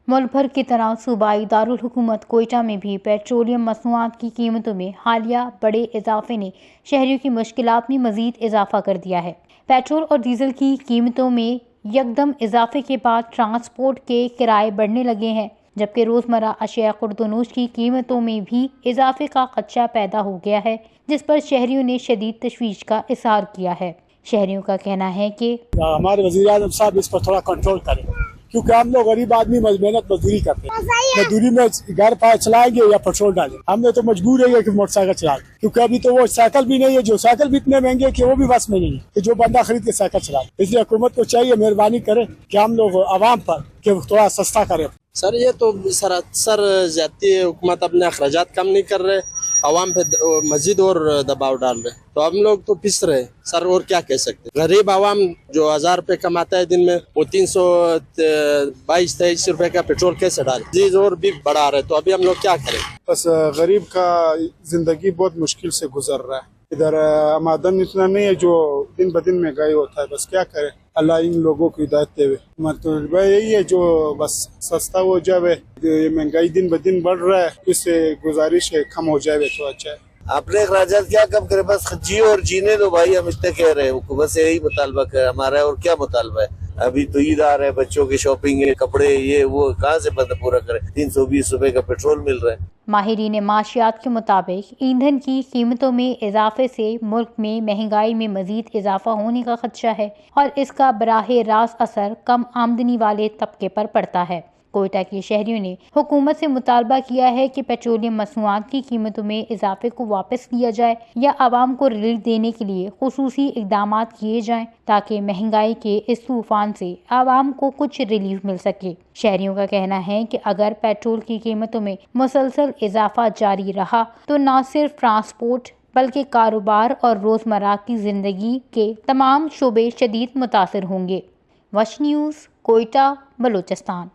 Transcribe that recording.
मुल्क भर की तरह सूबाई दारुल हुकूमत कोयटा में भी पेट्रोलियम मसनूआत की कीमतों में हालिया बड़े इजाफे ने शहरियों की मुश्किलात में मजीद इजाफा कर दिया है। पेट्रोल और डीजल की कीमतों में यकदम इजाफे के बाद ट्रांसपोर्ट के किराए बढ़ने लगे हैं, जबकि रोज़मर्रा अशिया खुर्दनोश की कीमतों में भी इजाफे का खदशा पैदा हो गया है, जिस पर शहरियों ने शदीद तशवीश का इजहार किया है। शहरियों का कहना है कि हमारे वज़ीर आज़म साहब इस पर थोड़ा कंट्रोल करें, क्योंकि हम लोग गरीब आदमी मेहनत मजदूरी करते हैं। मजदूरी में घर पाए चलाएंगे या पेट्रोल डालें, हमने तो मजबूर है कि मोटरसाइकिल चलाएं, क्योंकि अभी तो वो साइकिल भी नहीं है, जो साइकिल भी इतने महंगे कि वो भी बस में नहीं है कि जो बंदा खरीद के साइकिल चलाए। इसलिए हुकूमत को चाहिए मेहरबानी करे कि हम लोग आवाम पर कि थोड़ा सस्ता करें। सर ये तो सर ज्यादती है, हुकूमत अपने अखराजात कम नहीं कर रहे, आवाम पे मजीद और दबाव डाल रहे, तो हम लोग तो पिस रहे सर, और क्या कह सकते। गरीब आवाम जो 1000 रुपए कमाता है दिन में, वो 322-23 रुपए का पेट्रोल कैसे डाले, चीज और भी बढ़ा रहे, तो अभी हम लोग क्या करें। बस गरीब का जिंदगी बहुत मुश्किल से गुजर रहा है। इधर आमदन इतना नहीं है जो दिन ब दिन महंगाई होता है। बस क्या करें, अल्लाह इन लोगों को हिदायत देवे। मतलब यही है जो बस सस्ता हो जाए, ये महंगाई दिन ब दिन बढ़ रहा है, इससे गुजारिश है कम हो जाए तो अच्छा है। अपने अखराजात क्या कम करे, बस जियो और जीने दो भाई, हम इतना कह रहे हैं, बस यही मुतालबा है हमारा, और क्या मुतालबा है। अभी तो ईद आ रहा है, बच्चों की शॉपिंग है, कपड़े ये वो, कहाँ से बंदा पूरा करे। 320 रुपए का पेट्रोल मिल रहा है। माहिरीन माशियात के मुताबिक ईंधन की कीमतों में इजाफे से मुल्क में महंगाई में मजीद इजाफा होने का खदशा है और इसका बराह रास्त असर कम आमदनी वाले तबके पर पड़ता है। कोयटा के शहरियों ने हुकूमत से मुतालबा किया है कि पेट्रोलियम मसनूआत की कीमतों में इजाफे को वापस लिया जाए या आवाम को रिलीफ देने के लिए खुसूसी इकदाम किए जाएं, ताकि महंगाई के इस तूफान से आवाम को कुछ रिलीफ मिल सके। शहरियों का कहना है कि अगर पेट्रोल की कीमतों में मुसलसल इजाफा जारी रहा तो न सिर्फ ट्रांसपोर्ट बल्कि कारोबार और रोजमर्रा की जिंदगी के तमाम शोबे शदीद मुतासर होंगे। वश न्यूज़, कोयटा, बलूचिस्तान।